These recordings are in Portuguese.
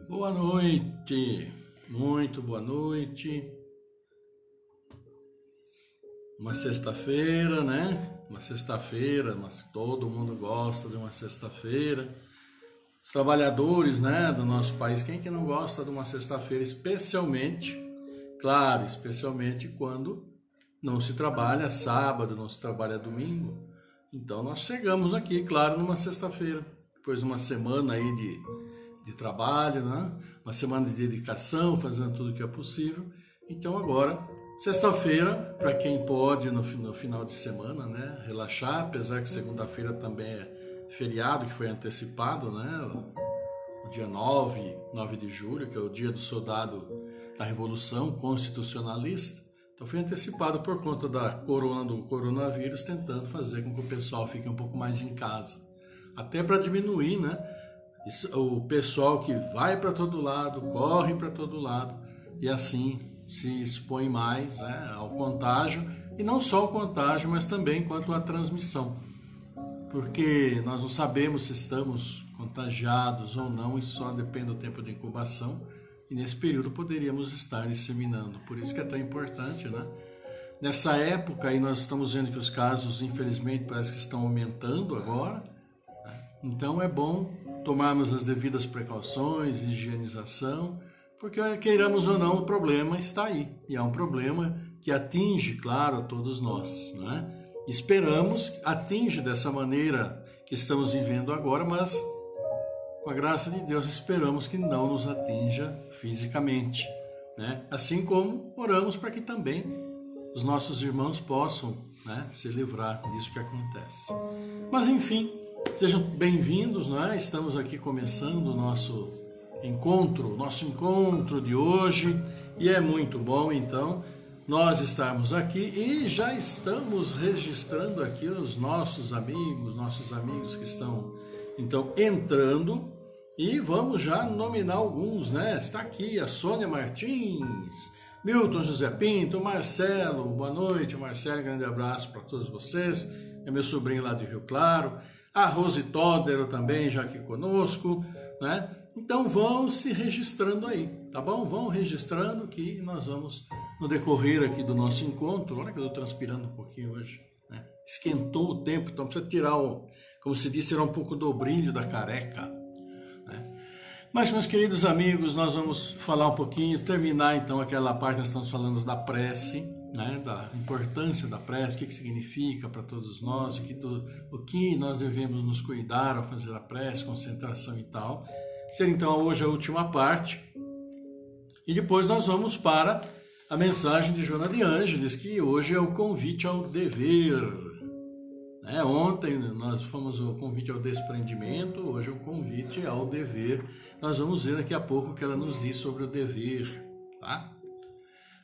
Boa noite, muito boa noite. Uma sexta-feira, né? Uma sexta-feira, mas todo mundo gosta de uma sexta-feira. Os trabalhadores, né, do nosso país, quem que não gosta de uma sexta-feira, especialmente, claro, especialmente quando não se trabalha sábado, não se trabalha domingo. Então nós chegamos aqui, claro, numa sexta-feira, depois de uma semana aí de trabalho, né? Uma semana de dedicação, fazendo tudo o que é possível. Então agora, sexta-feira, para quem pode no final de semana, né? Relaxar, apesar que segunda-feira também é feriado, que foi antecipado, né? O dia 9 de julho, que é o dia do soldado da Revolução Constitucionalista. Então foi antecipado por conta do coronavírus, tentando fazer com que o pessoal fique um pouco mais em casa. Até para diminuir, né? O pessoal que vai para todo lado, corre para todo lado e assim se expõe mais, né, ao contágio, e não só ao contágio, mas também quanto à transmissão, porque nós não sabemos se estamos contagiados ou não, isso só depende do tempo de incubação, e nesse período poderíamos estar disseminando, por isso que é tão importante, né? Nessa época aí nós estamos vendo que os casos, infelizmente, parece que estão aumentando agora, né? Então é bom tomarmos as devidas precauções, higienização, porque queiramos ou não, o problema está aí. E é um problema que atinge, claro, a todos nós, né? Esperamos que atinge dessa maneira que estamos vivendo agora, mas com a graça de Deus esperamos que não nos atinja fisicamente, né? Assim como oramos para que também os nossos irmãos possam, né, se livrar disso que acontece. Mas enfim, sejam bem-vindos, né? Estamos aqui começando o nosso encontro de hoje, e é muito bom, então, nós estarmos aqui e já estamos registrando aqui os nossos amigos que estão, então, entrando, e vamos já nominar alguns, né? Está aqui a Sônia Martins, Milton José Pinto, Marcelo, boa noite, Marcelo, grande abraço para todos vocês, é meu sobrinho lá de Rio Claro, a Rose Todero também já aqui conosco, né? Então vão se registrando aí, tá bom? Vão registrando que nós vamos, no decorrer aqui do nosso encontro, olha que eu estou transpirando um pouquinho hoje, né? Esquentou o tempo, então precisa tirar como se diz, tirar um pouco do brilho da careca, né? Mas, meus queridos amigos, nós vamos falar um pouquinho, terminar então aquela parte que nós estamos falando da prece, né, da importância da prece, o que significa para todos nós, o que nós devemos nos cuidar ao fazer a prece, concentração e tal. Ser então hoje a última parte, e depois nós vamos para a mensagem de Joana de Ângeles, que hoje é o convite ao dever, né? Ontem nós fomos o convite ao desprendimento, hoje é o convite ao dever. Nós vamos ver daqui a pouco o que ela nos diz sobre o dever, tá?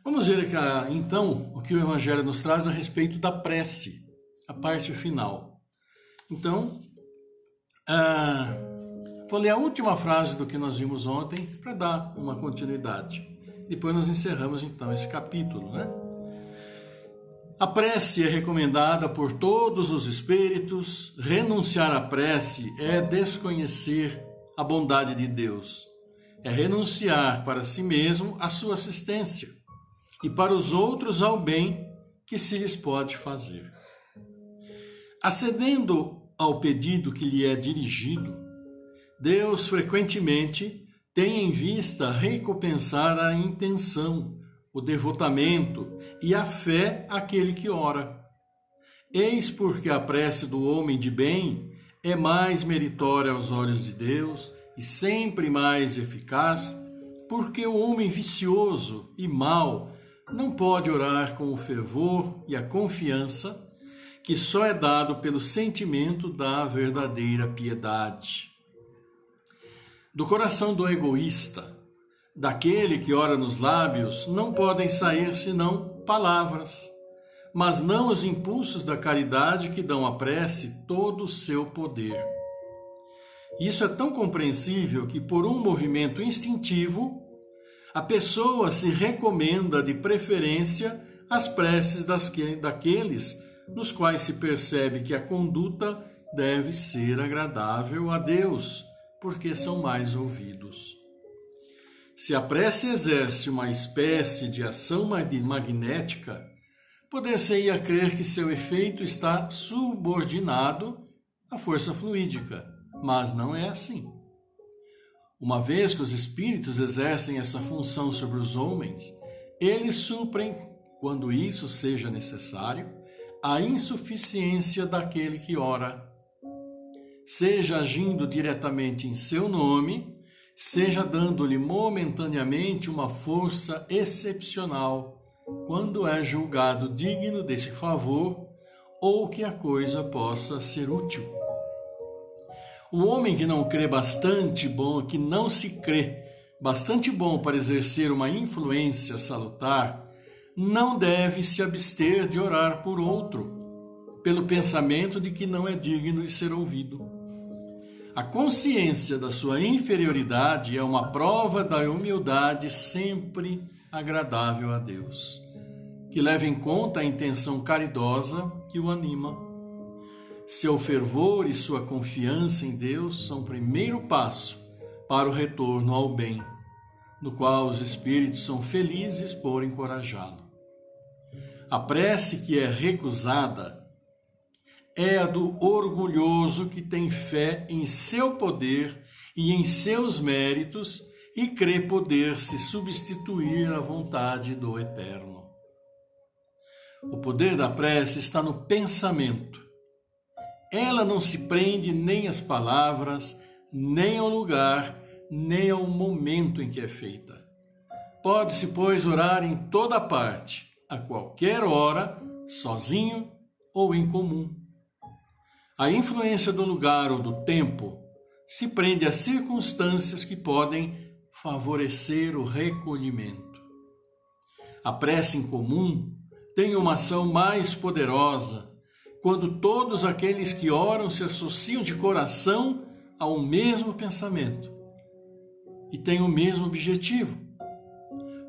Vamos ver aqui, então, o que o Evangelho nos traz a respeito da prece, a parte final. Então, vou ler a última frase do que nós vimos ontem para dar uma continuidade. Depois nós encerramos, então, esse capítulo, né? A prece é recomendada por todos os espíritos. Renunciar à prece é desconhecer a bondade de Deus. É renunciar para si mesmo à sua assistência e para os outros ao bem que se lhes pode fazer. Acedendo ao pedido que lhe é dirigido, Deus frequentemente tem em vista recompensar a intenção, o devotamento e a fé àquele que ora. Eis porque a prece do homem de bem é mais meritória aos olhos de Deus e sempre mais eficaz, porque o homem vicioso e mau não pode orar com o fervor e a confiança que só é dado pelo sentimento da verdadeira piedade. Do coração do egoísta, daquele que ora nos lábios, não podem sair senão palavras, mas não os impulsos da caridade que dão à prece todo o seu poder. Isso é tão compreensível que, por um movimento instintivo, a pessoa se recomenda de preferência às preces daqueles nos quais se percebe que a conduta deve ser agradável a Deus, porque são mais ouvidos. Se a prece exerce uma espécie de ação magnética, poder-se-ia crer que seu efeito está subordinado à força fluídica, mas não é assim. Uma vez que os espíritos exercem essa função sobre os homens, eles suprem, quando isso seja necessário, a insuficiência daquele que ora, seja agindo diretamente em seu nome, seja dando-lhe momentaneamente uma força excepcional, quando é julgado digno desse favor ou que a coisa possa ser útil. O homem que não crê bastante bom, que não se crê bastante bom para exercer uma influência salutar, não deve se abster de orar por outro, pelo pensamento de que não é digno de ser ouvido. A consciência da sua inferioridade é uma prova da humildade sempre agradável a Deus, que leva em conta a intenção caridosa que o anima. Seu fervor e sua confiança em Deus são o primeiro passo para o retorno ao bem, no qual os espíritos são felizes por encorajá-lo. A prece que é recusada é a do orgulhoso que tem fé em seu poder e em seus méritos e crê poder se substituir à vontade do Eterno. O poder da prece está no pensamento. Ela não se prende nem às palavras, nem ao lugar, nem ao momento em que é feita. Pode-se, pois, orar em toda parte, a qualquer hora, sozinho ou em comum. A influência do lugar ou do tempo se prende a circunstâncias que podem favorecer o recolhimento. A prece em comum tem uma ação mais poderosa quando todos aqueles que oram se associam de coração ao mesmo pensamento e têm o mesmo objetivo,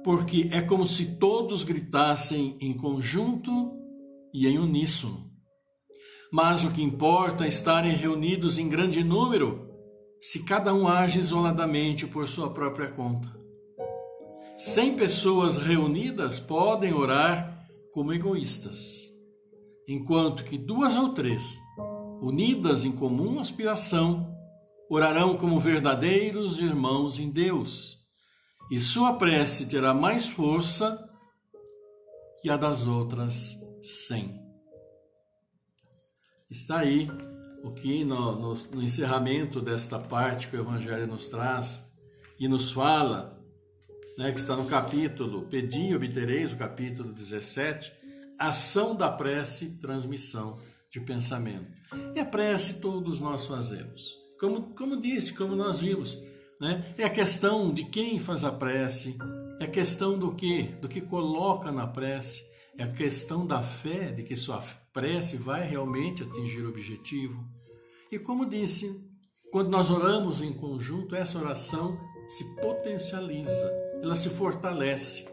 porque é como se todos gritassem em conjunto e em uníssono. Mas o que importa é estarem reunidos em grande número, se cada um age isoladamente por sua própria conta. 100 pessoas reunidas podem orar como egoístas, enquanto que 2 ou 3, unidas em comum aspiração, orarão como verdadeiros irmãos em Deus, e sua prece terá mais força que a das outras 100. Está aí o que no encerramento desta parte que o Evangelho nos traz e nos fala, né, que está no capítulo Pedi e obtereis, o capítulo 17, ação da prece e transmissão de pensamento. E a prece todos nós fazemos. Como disse, como nós vimos, né? É a questão de quem faz a prece, é a questão do que coloca na prece, é a questão da fé de que sua prece vai realmente atingir o objetivo. E como disse, quando nós oramos em conjunto, essa oração se potencializa, ela se fortalece,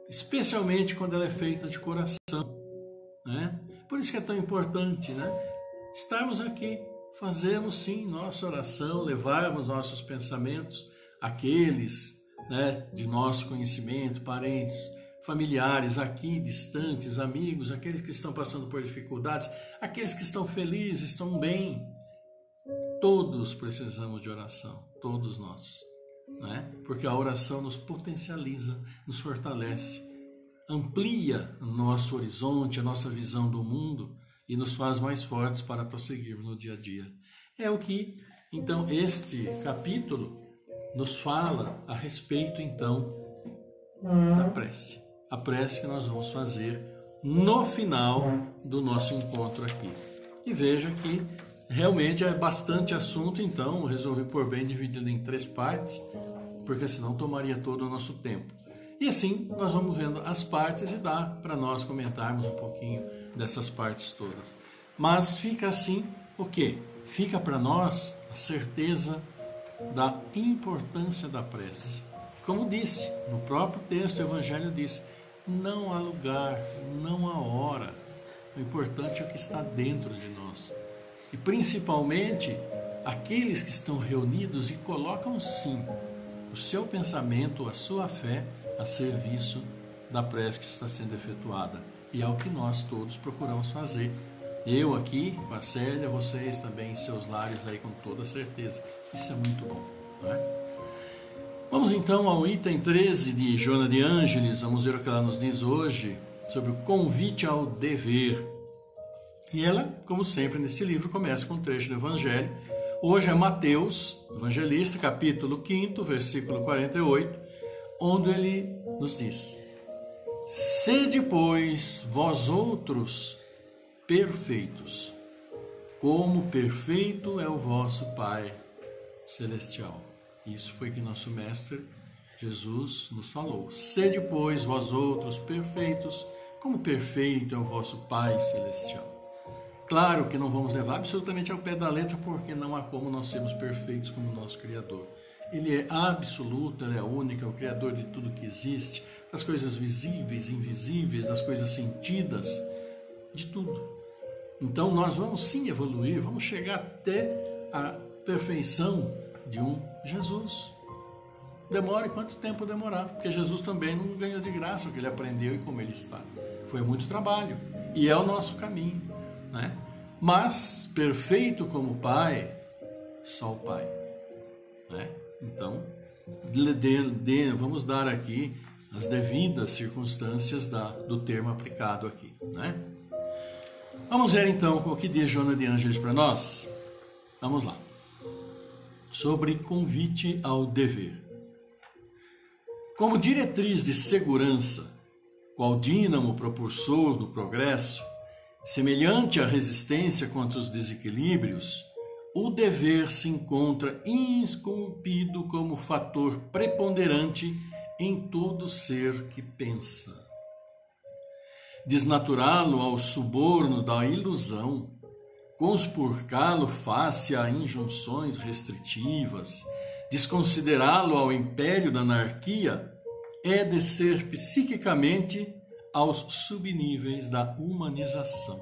especialmente quando ela é feita de coração, né? Por isso que é tão importante, né? Estarmos aqui, fazermos sim nossa oração, levarmos nossos pensamentos àqueles, né, de nosso conhecimento, parentes, familiares aqui, distantes, amigos, aqueles que estão passando por dificuldades, aqueles que estão felizes, estão bem. Todos precisamos de oração, todos nós, né? Porque a oração nos potencializa, nos fortalece, amplia o nosso horizonte, a nossa visão do mundo e nos faz mais fortes para prosseguirmos no dia a dia. É o que, então, este capítulo nos fala a respeito, então, da prece. A prece que nós vamos fazer no final do nosso encontro aqui. E veja que realmente é bastante assunto, então eu resolvi por bem dividido em 3 partes, porque senão tomaria todo o nosso tempo. E assim nós vamos vendo as partes e dá para nós comentarmos um pouquinho dessas partes todas. Mas fica assim o quê? Fica para nós a certeza da importância da prece. Como disse, no próprio texto o Evangelho diz, não há lugar, não há hora. O importante é o que está dentro de nós. E principalmente aqueles que estão reunidos e colocam sim o seu pensamento, a sua fé a serviço da prece que está sendo efetuada. E é o que nós todos procuramos fazer. Eu aqui, com a Célia, vocês também em seus lares aí com toda certeza. Isso é muito bom, não é? Vamos então ao item 13 de Joana de Ângeles. Vamos ver o que ela nos diz hoje sobre o convite ao dever. E ela, como sempre nesse livro, começa com um trecho do Evangelho. Hoje é Mateus, evangelista, capítulo 5, versículo 48, onde ele nos diz: Sede, pois, vós outros perfeitos, como perfeito é o vosso Pai Celestial. Isso foi que nosso Mestre Jesus nos falou. Sede, pois, vós outros perfeitos, como perfeito é o vosso Pai Celestial. Claro que não vamos levar absolutamente ao pé da letra, porque não há como nós sermos perfeitos como nosso Criador. Ele é absoluto, ele é único, é o Criador de tudo que existe, das coisas visíveis, invisíveis, das coisas sentidas, de tudo. Então nós vamos sim evoluir, vamos chegar até a perfeição de um Jesus. Demore quanto tempo demorar, porque Jesus também não ganhou de graça o que ele aprendeu e como ele está. Foi muito trabalho e é o nosso caminho, né? Mas perfeito como Pai, só o Pai, né? Então vamos dar aqui as devidas circunstâncias do termo aplicado aqui, né? Vamos ver então o que diz Joana de Ângeles para nós. Vamos lá. Sobre convite ao dever. Como diretriz de segurança, qual dínamo propulsor do progresso, semelhante à resistência contra os desequilíbrios, o dever se encontra esculpido como fator preponderante em todo ser que pensa. Desnaturá-lo ao suborno da ilusão, conspurcá-lo face a injunções restritivas, desconsiderá-lo ao império da anarquia, é descer psiquicamente aos subníveis da humanização.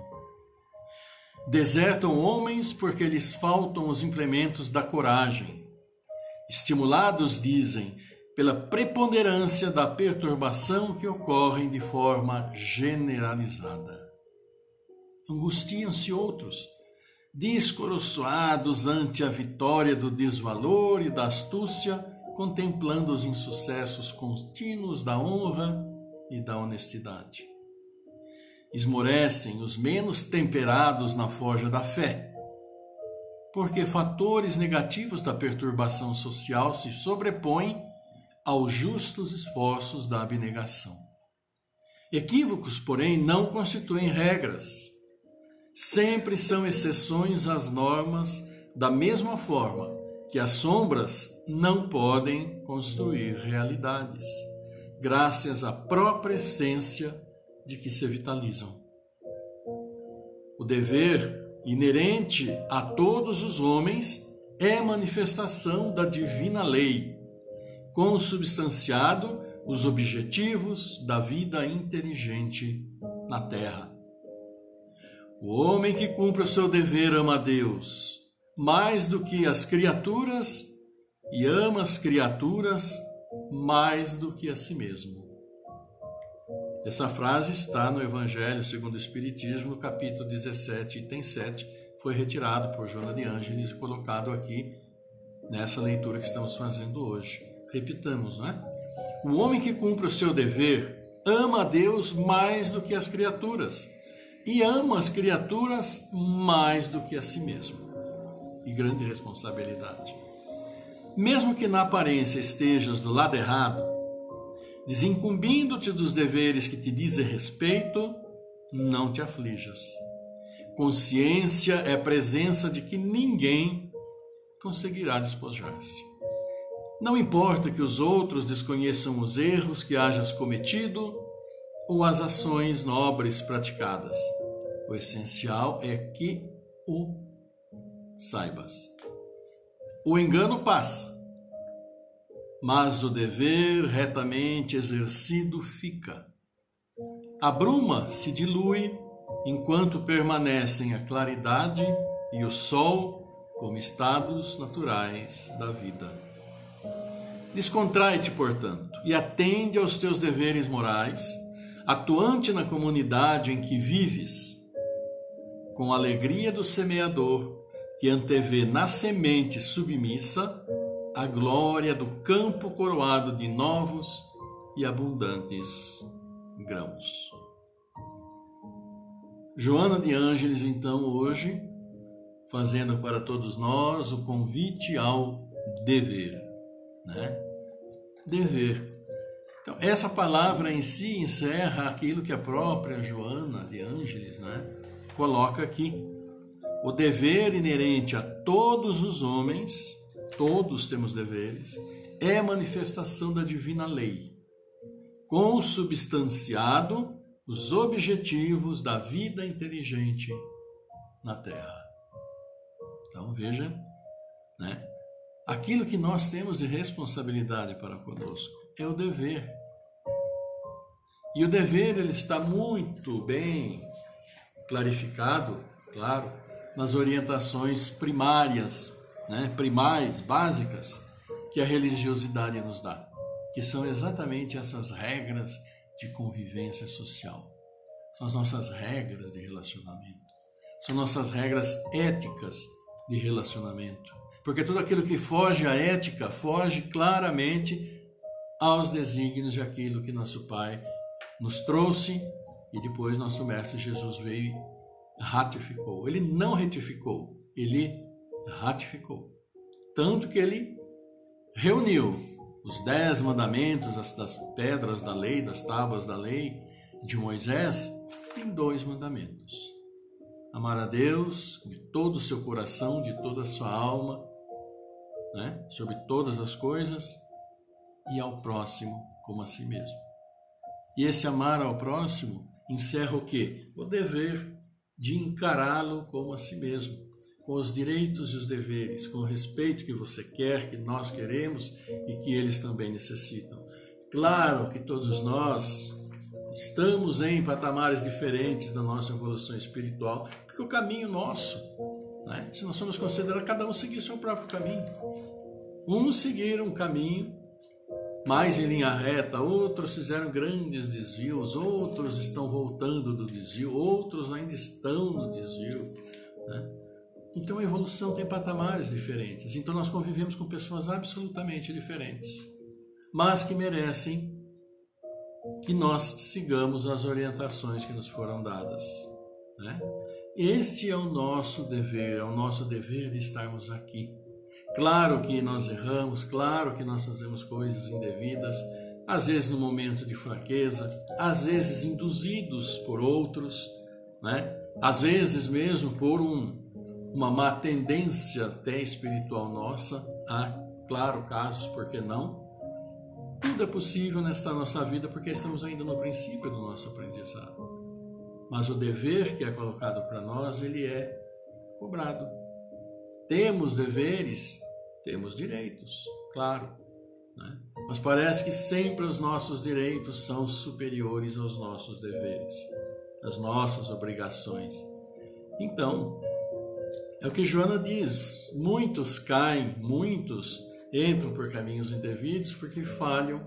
Desertam homens porque lhes faltam os implementos da coragem. Estimulados, dizem, pela preponderância da perturbação que ocorrem de forma generalizada. Angustiam-se outros, descoroçoados ante a vitória do desvalor e da astúcia, contemplando os insucessos contínuos da honra e da honestidade. Esmorecem os menos temperados na forja da fé, porque fatores negativos da perturbação social se sobrepõem aos justos esforços da abnegação. Equívocos, porém, não constituem regras. Sempre são exceções às normas, da mesma forma que as sombras não podem construir realidades, graças à própria essência de que se vitalizam. O dever, inerente a todos os homens, é manifestação da divina lei, consubstanciado os objetivos da vida inteligente na Terra. O homem que cumpre o seu dever ama a Deus mais do que as criaturas e ama as criaturas mais do que a si mesmo. Essa frase está no Evangelho segundo o Espiritismo, no capítulo 17, item 7, foi retirado por Joana de Ângeles e colocado aqui nessa leitura que estamos fazendo hoje. Repitamos, né? O homem que cumpre o seu dever ama a Deus mais do que as criaturas e ama as criaturas mais do que a si mesmo. E grande responsabilidade. Mesmo que na aparência estejas do lado errado, desincumbindo-te dos deveres que te dizem respeito, não te aflijas. Consciência é a presença de que ninguém conseguirá despojar-se. Não importa que os outros desconheçam os erros que hajas cometido ou as ações nobres praticadas. O essencial é que o saibas. O engano passa, mas o dever retamente exercido fica. A bruma se dilui enquanto permanecem a claridade e o sol como estados naturais da vida. Descontrai-te, portanto, e atende aos teus deveres morais, atuante na comunidade em que vives, com a alegria do semeador, que antevê na semente submissa a glória do campo coroado de novos e abundantes grãos. Joana de Ângeles, então, hoje, fazendo para todos nós o convite ao dever, né? Dever. Então, essa palavra em si encerra aquilo que a própria Joana de Ângeles, né, coloca aqui. O dever inerente a todos os homens, todos temos deveres, é manifestação da divina lei, consubstanciado os objetivos da vida inteligente na Terra. Então veja, né? Aquilo que nós temos de responsabilidade para conosco é o dever. E o dever ele está muito bem clarificado, claro, nas orientações primárias, né? Primais, básicas, que a religiosidade nos dá, que são exatamente essas regras de convivência social. São as nossas regras de relacionamento. São nossas regras éticas de relacionamento. Porque tudo aquilo que foge à ética, foge claramente aos desígnios de aquilo que nosso Pai nos trouxe e depois nosso Mestre Jesus veio e ratificou. Ele não retificou, ele ratificou. Tanto que ele reuniu os 10 mandamentos das pedras da lei, das tábuas da lei de Moisés, em 2 mandamentos. Amar a Deus de todo o seu coração, de toda a sua alma, né, sobre todas as coisas, e ao próximo como a si mesmo. E esse amar ao próximo encerra o quê? O dever de encará-lo como a si mesmo, com os direitos e os deveres, com o respeito que você quer, que nós queremos e que eles também necessitam. Claro que todos nós estamos em patamares diferentes da nossa evolução espiritual, porque o caminho nosso, né? Se nós formos considerar, cada um seguir seu próprio caminho. Uns seguiram um caminho mais em linha reta, outros fizeram grandes desvios, outros estão voltando do desvio, outros ainda estão no desvio, né? Então a evolução tem patamares diferentes. Então nós convivemos com pessoas absolutamente diferentes, mas que merecem que nós sigamos as orientações que nos foram dadas, né? Este é o nosso dever, é o nosso dever de estarmos aqui. Claro que nós erramos, claro que nós fazemos coisas indevidas, às vezes no momento de fraqueza, às vezes induzidos por outros, né? Às vezes mesmo por uma má tendência até espiritual nossa. Há, claro, casos, por que não? Tudo é possível nesta nossa vida porque estamos ainda no princípio do nosso aprendizado. Mas o dever que é colocado para nós, ele é cobrado. Temos deveres, temos direitos, claro, né? Mas parece que sempre os nossos direitos são superiores aos nossos deveres, às nossas obrigações. Então, é o que Joana diz, muitos caem, muitos entram por caminhos indevidos porque falham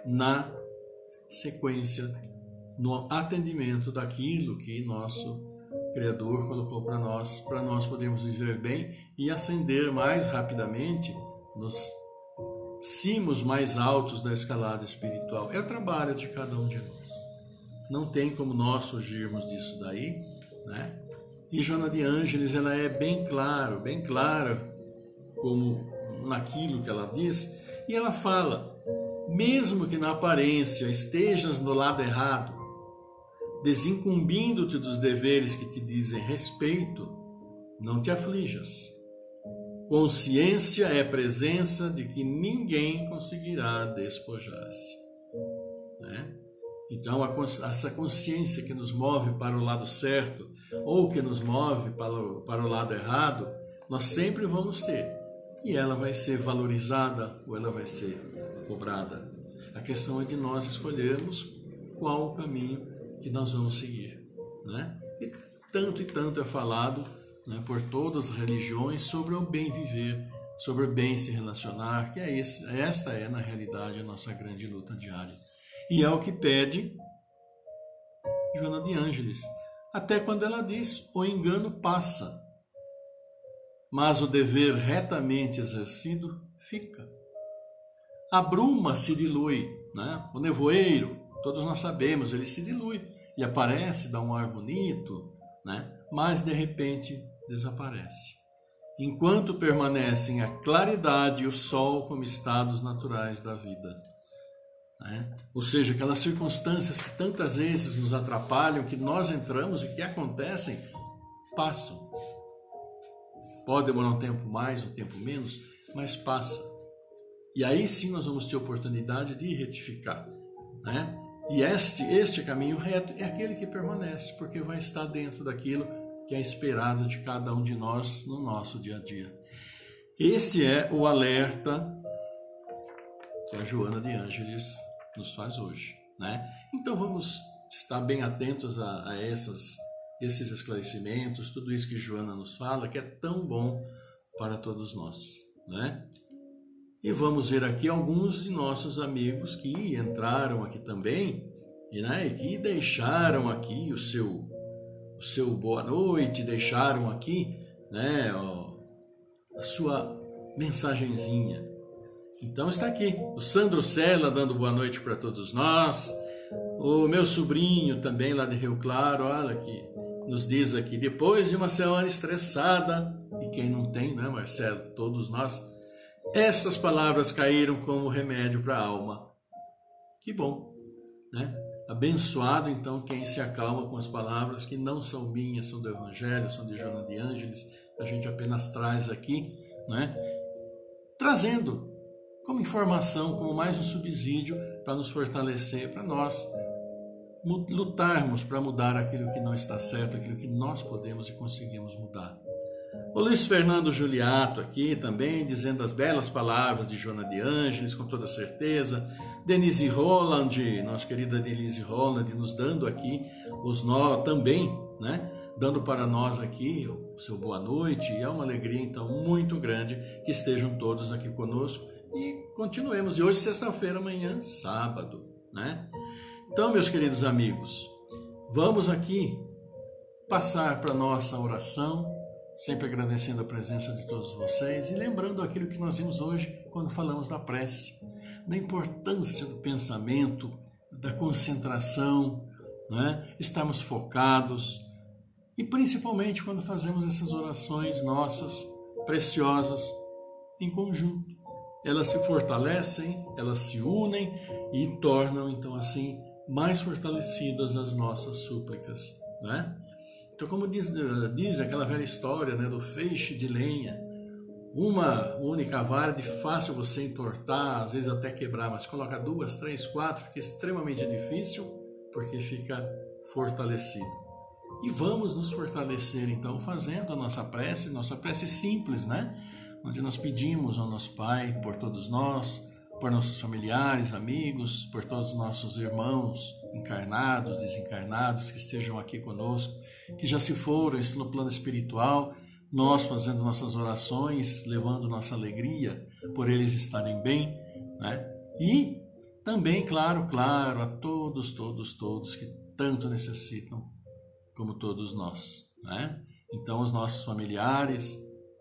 na sequência, no atendimento daquilo que nosso Criador colocou para nós podermos viver bem e ascender mais rapidamente nos cimos mais altos da escalada espiritual. É o trabalho de cada um de nós. Não tem como nós fugirmos disso daí, né? E Joana de Ângeles, ela é bem clara como naquilo que ela diz, e ela fala, mesmo que na aparência estejas no lado errado, desincumbindo-te dos deveres que te dizem respeito, não te aflijas. Consciência é presença de que ninguém conseguirá despojar-se, né? Então, essa consciência que nos move para o lado certo ou que nos move para o lado errado, nós sempre vamos ter. E ela vai ser valorizada ou ela vai ser cobrada. A questão é de nós escolhermos qual o caminho que nós vamos seguir, né? E tanto é falado, né, por todas as religiões sobre o bem viver sobre bem se relacionar, que esta é, na realidade, a nossa grande luta diária. E é o que pede Joana de Ângeles, até quando ela diz: o engano passa, mas o dever retamente exercido fica. A bruma se dilui, né? O nevoeiro, todos nós sabemos, ele se dilui e aparece, dá um ar bonito, né? Mas de repente desaparece. Enquanto permanecem a claridade e o sol como estados naturais da vida. Né? Ou seja, aquelas circunstâncias que tantas vezes nos atrapalham, que nós entramos e que acontecem, passam. Pode demorar um tempo mais, um tempo menos, mas passa. E aí sim nós vamos ter oportunidade de retificar. Né? E este caminho reto é aquele que permanece, porque vai estar dentro daquilo que é esperado de cada um de nós no nosso dia a dia. Este é o alerta que a Joana de Ângeles nos faz hoje. Né? Então vamos estar bem atentos a esses esclarecimentos, tudo isso que Joana nos fala, que é tão bom para todos nós. Né? E vamos ver aqui alguns de nossos amigos que entraram aqui também, né, e que deixaram aqui o seu boa noite, deixaram aqui, né, a sua mensagenzinha. Então está aqui o Sandro Sela dando boa noite para todos nós, o meu sobrinho também lá de Rio Claro, olha que nos diz aqui: depois de uma semana estressada, e quem não tem, né, Marcelo, todos nós, estas palavras caíram como remédio para a alma. Que bom, né? Abençoado, então, quem se acalma com as palavras que não são minhas, são do Evangelho, são de Joana de Ângeles. A gente apenas traz aqui, né? Trazendo como informação, como mais um subsídio para nos fortalecer, para nós lutarmos para mudar aquilo que não está certo, aquilo que nós podemos e conseguimos mudar. O Luiz Fernando Juliato aqui também, dizendo as belas palavras de Joana de Ângeles, com toda certeza. Denise Holland, nossa querida Denise Holland, nos dando aqui os nós também, né? Dando para nós aqui o seu boa noite. E é uma alegria, então, muito grande que estejam todos aqui conosco. E continuemos. E hoje, sexta-feira, amanhã, sábado, né? Então, meus queridos amigos, vamos aqui passar para a nossa oração, sempre agradecendo a presença de todos vocês e lembrando aquilo que nós vimos hoje quando falamos da prece, da importância do pensamento, da concentração, né? Estarmos focados e principalmente quando fazemos essas orações nossas, preciosas, em conjunto. Elas se fortalecem, elas se unem e tornam, então, assim, mais fortalecidas as nossas súplicas, né? Então, como diz aquela velha história, né, do feixe de lenha, uma única vara de fácil você entortar, às vezes até quebrar, mas coloca 2, 3, 4, fica extremamente difícil, porque fica fortalecido. E vamos nos fortalecer, então, fazendo a nossa prece simples, né? Onde nós pedimos ao nosso Pai por todos nós, por nossos familiares, amigos, por todos os nossos irmãos encarnados, desencarnados, que estejam aqui conosco, que já se foram no plano espiritual, nós fazendo nossas orações, levando nossa alegria por eles estarem bem, né? E também, claro, a todos que tanto necessitam, como todos nós, né? Então, os nossos familiares,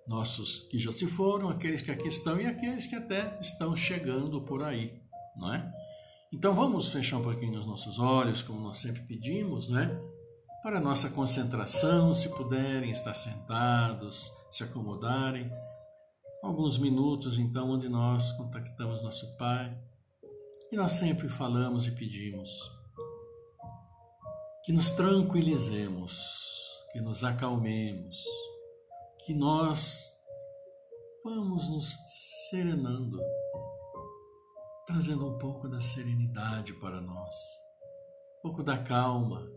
nossos que já se foram, aqueles que aqui estão e aqueles que até estão chegando por aí, não é? Então vamos fechar um pouquinho os nossos olhos, como nós sempre pedimos, né? Para a nossa concentração, se puderem estar sentados, se acomodarem. Alguns minutos, então, onde nós contactamos nosso Pai e nós sempre falamos e pedimos que nos tranquilizemos, que nos acalmemos, que nós vamos nos serenando, trazendo um pouco da serenidade para nós, um pouco da calma,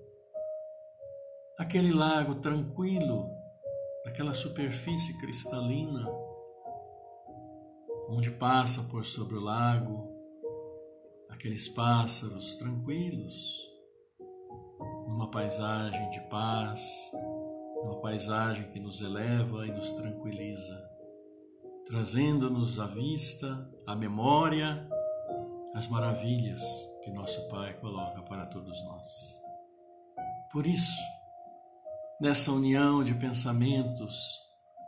aquele lago tranquilo, aquela superfície cristalina, onde passa por sobre o lago aqueles pássaros tranquilos, numa paisagem de paz, uma paisagem que nos eleva e nos tranquiliza. trazendo-nos à vista, à memória, as maravilhas que nosso Pai coloca para todos nós. Por isso, nessa união de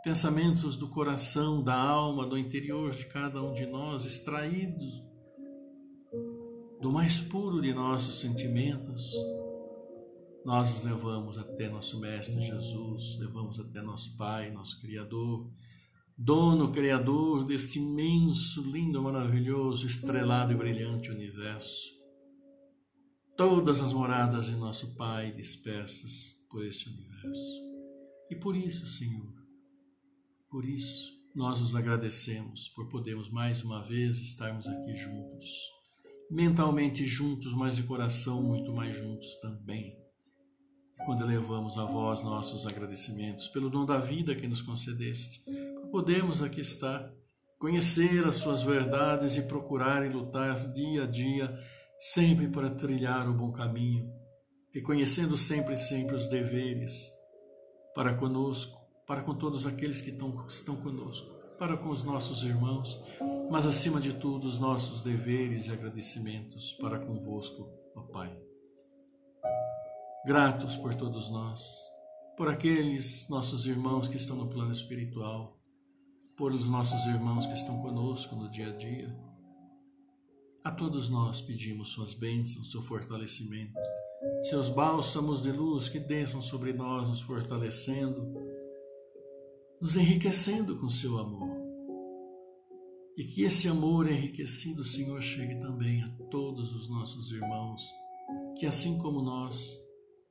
pensamentos do coração, da alma, do interior de cada um de nós, extraídos do mais puro de nossos sentimentos, nós os levamos até nosso Mestre Jesus, levamos até nosso Pai, nosso Criador, dono, Criador deste imenso, lindo, maravilhoso, estrelado e brilhante universo. Todas as moradas de nosso Pai dispersas por este universo. E por isso, Senhor, por isso, nós os agradecemos por podermos mais uma vez estarmos aqui juntos, mentalmente juntos, mas de coração muito mais juntos também. E quando elevamos a vós nossos agradecimentos pelo dom da vida que nos concedeste, por podermos aqui estar, conhecer as suas verdades e procurar e lutar dia a dia, sempre para trilhar o bom caminho, reconhecendo sempre os deveres para conosco, para com todos aqueles que estão conosco, para com os nossos irmãos, mas acima de tudo os nossos deveres e agradecimentos para convosco, ó Pai. Gratos por todos nós, por aqueles nossos irmãos que estão no plano espiritual, por os nossos irmãos que estão conosco no dia a dia. A todos nós pedimos suas bênçãos, seu fortalecimento, seus bálsamos de luz que desçam sobre nós, nos fortalecendo, nos enriquecendo com seu amor. E que esse amor enriquecido, Senhor, chegue também a todos os nossos irmãos, que assim como nós,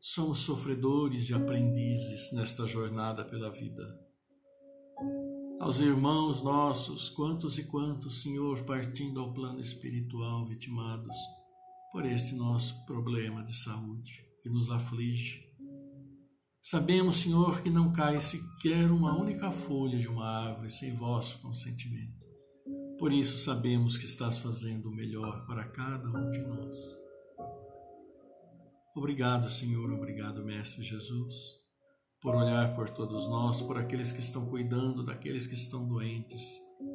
somos sofredores e aprendizes nesta jornada pela vida. Aos irmãos nossos, quantos e quantos, Senhor, partindo ao plano espiritual, vitimados por este nosso problema de saúde que nos aflige. Sabemos, Senhor, que não cai sequer uma única folha de uma árvore sem vosso consentimento. Por isso sabemos que estás fazendo o melhor para cada um de nós. Obrigado, Senhor, obrigado, Mestre Jesus, por olhar por todos nós, por aqueles que estão cuidando daqueles que estão doentes,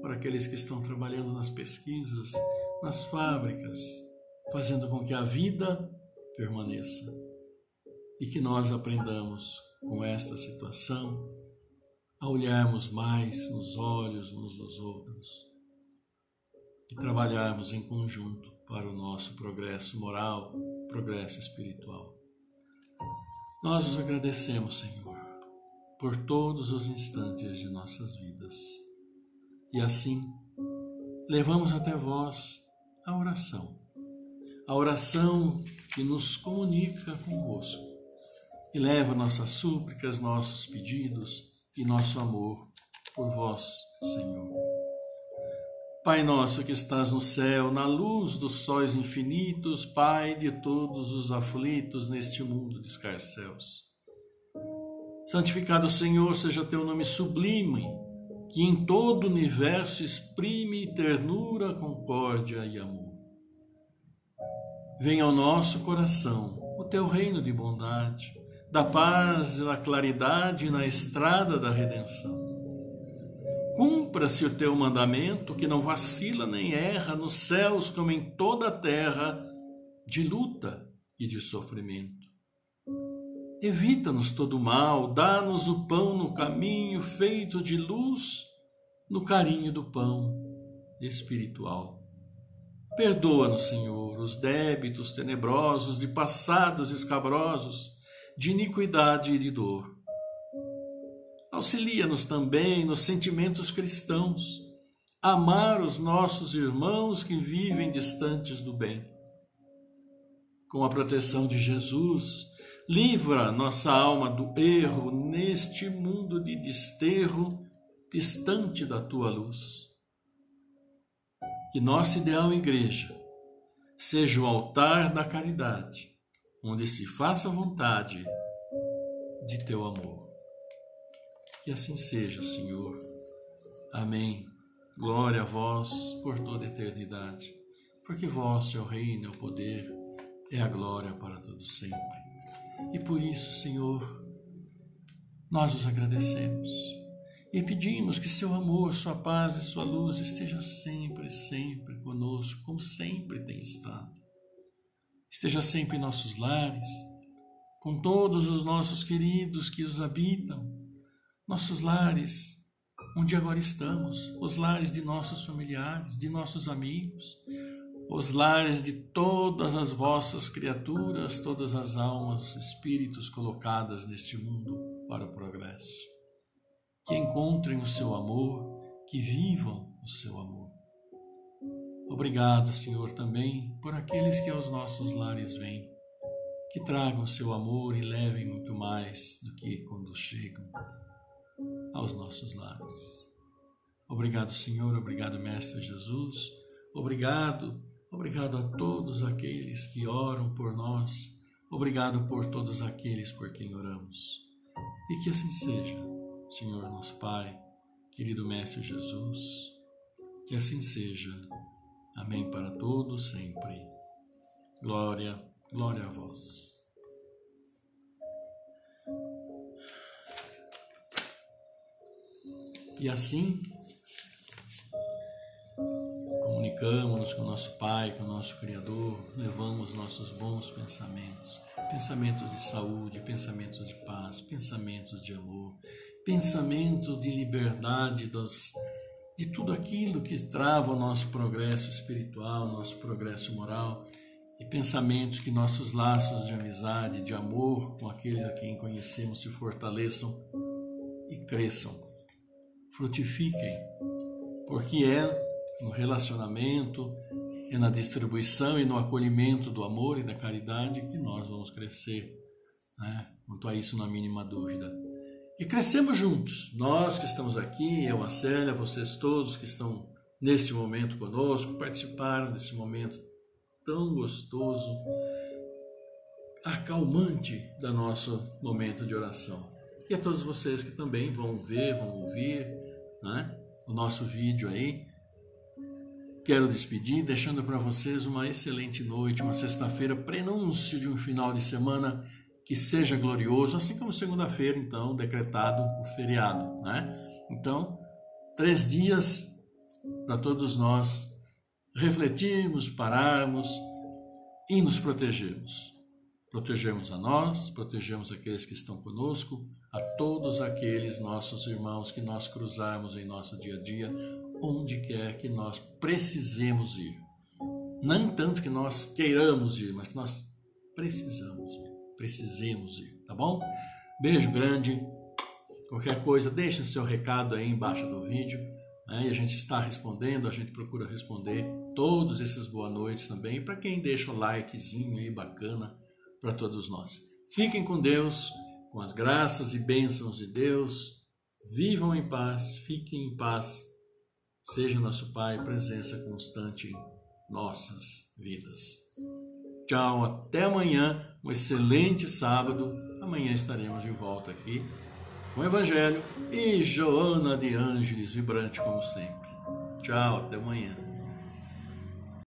por aqueles que estão trabalhando nas pesquisas, nas fábricas, fazendo com que a vida permaneça. E que nós aprendamos com esta situação a olharmos mais nos olhos uns dos outros e trabalharmos em conjunto para o nosso progresso moral, progresso espiritual. Nós os agradecemos, Senhor, por todos os instantes de nossas vidas. E assim, levamos até vós a oração que nos comunica convosco e leva nossas súplicas, nossos pedidos e nosso amor por vós, Senhor. Pai nosso que estás no céu, na luz dos sóis infinitos, Pai de todos os aflitos neste mundo de escarcéus. Santificado, Senhor, seja teu nome sublime, que em todo o universo exprime ternura, concórdia e amor. Venha ao nosso coração o teu reino de bondade, da paz e da claridade na estrada da redenção. Cumpra-se o teu mandamento, que não vacila nem erra, nos céus como em toda a terra, de luta e de sofrimento. Evita-nos todo o mal, dá-nos o pão no caminho, feito de luz, no carinho do pão espiritual. Perdoa-nos, Senhor, os débitos tenebrosos de passados escabrosos, de iniquidade e de dor. Auxilia-nos também nos sentimentos cristãos, amar os nossos irmãos que vivem distantes do bem. Com a proteção de Jesus, livra nossa alma do erro neste mundo de desterro, distante da tua luz. Que nossa ideal igreja seja o altar da caridade, onde se faça a vontade de teu amor. E assim seja, Senhor. Amém. Glória a vós por toda a eternidade, porque vosso é o reino, é o poder, é a glória para todo sempre. E por isso, Senhor, nós os agradecemos E pedimos que seu amor, sua paz e sua luz esteja sempre, sempre conosco, como sempre tem estado. Esteja sempre em nossos lares, com todos os nossos queridos que os habitam, nossos lares, onde agora estamos, os lares de nossos familiares, de nossos amigos, os lares de todas as vossas criaturas, todas as almas, espíritos colocadas neste mundo para o progresso. Que encontrem o seu amor, que vivam o seu amor. Obrigado, Senhor, também por aqueles que aos nossos lares vêm, que tragam o seu amor e levem muito mais do que quando chegam aos nossos lares. Obrigado, Senhor, obrigado, Mestre Jesus, obrigado a todos aqueles que oram por nós, obrigado por todos aqueles por quem oramos. E que assim seja, Senhor nosso Pai, querido Mestre Jesus, que assim seja. Amém para todos sempre. Glória, glória a vós. E assim, comunicamos-nos com o nosso Pai, com o nosso Criador, levamos nossos bons pensamentos, pensamentos de saúde, pensamentos de paz, pensamentos de amor, pensamento de liberdade de tudo aquilo que trava o nosso progresso espiritual, nosso progresso moral, e pensamentos que nossos laços de amizade, de amor com aqueles a quem conhecemos se fortaleçam e cresçam, frutifiquem, porque é no relacionamento, é na distribuição e no acolhimento do amor e da caridade que nós vamos crescer, né? Quanto a isso, não há mínima dúvida. E crescemos juntos, nós que estamos aqui, eu, a Célia, vocês todos que estão neste momento conosco, participaram desse momento tão gostoso, acalmante do nosso momento de oração. E a todos vocês que também vão ver, vão ouvir, né, o nosso vídeo aí. Quero despedir, deixando para vocês uma excelente noite, uma sexta-feira, prenúncio de um final de semana que seja glorioso, assim como segunda-feira, então, decretado o feriado, né? Então, 3 dias para todos nós refletirmos, pararmos e nos protegermos. Protegermos a nós, protegermos aqueles que estão conosco, a todos aqueles nossos irmãos que nós cruzarmos em nosso dia a dia, onde quer que nós precisemos ir. Não tanto que nós queiramos ir, mas que nós precisemos ir, tá bom? Beijo grande. Qualquer coisa, deixe seu recado aí embaixo do vídeo, né? E a gente está respondendo, a gente procura responder todos esses boa noites também, para quem deixa o likezinho aí bacana para todos nós. Fiquem com Deus, com as graças e bênçãos de Deus. Vivam em paz, fiquem em paz. Seja nosso Pai presença constante em nossas vidas. Tchau, até amanhã, um excelente sábado. Amanhã estaremos de volta aqui com o Evangelho e Joana de Ângeles, vibrante como sempre. Tchau, até amanhã.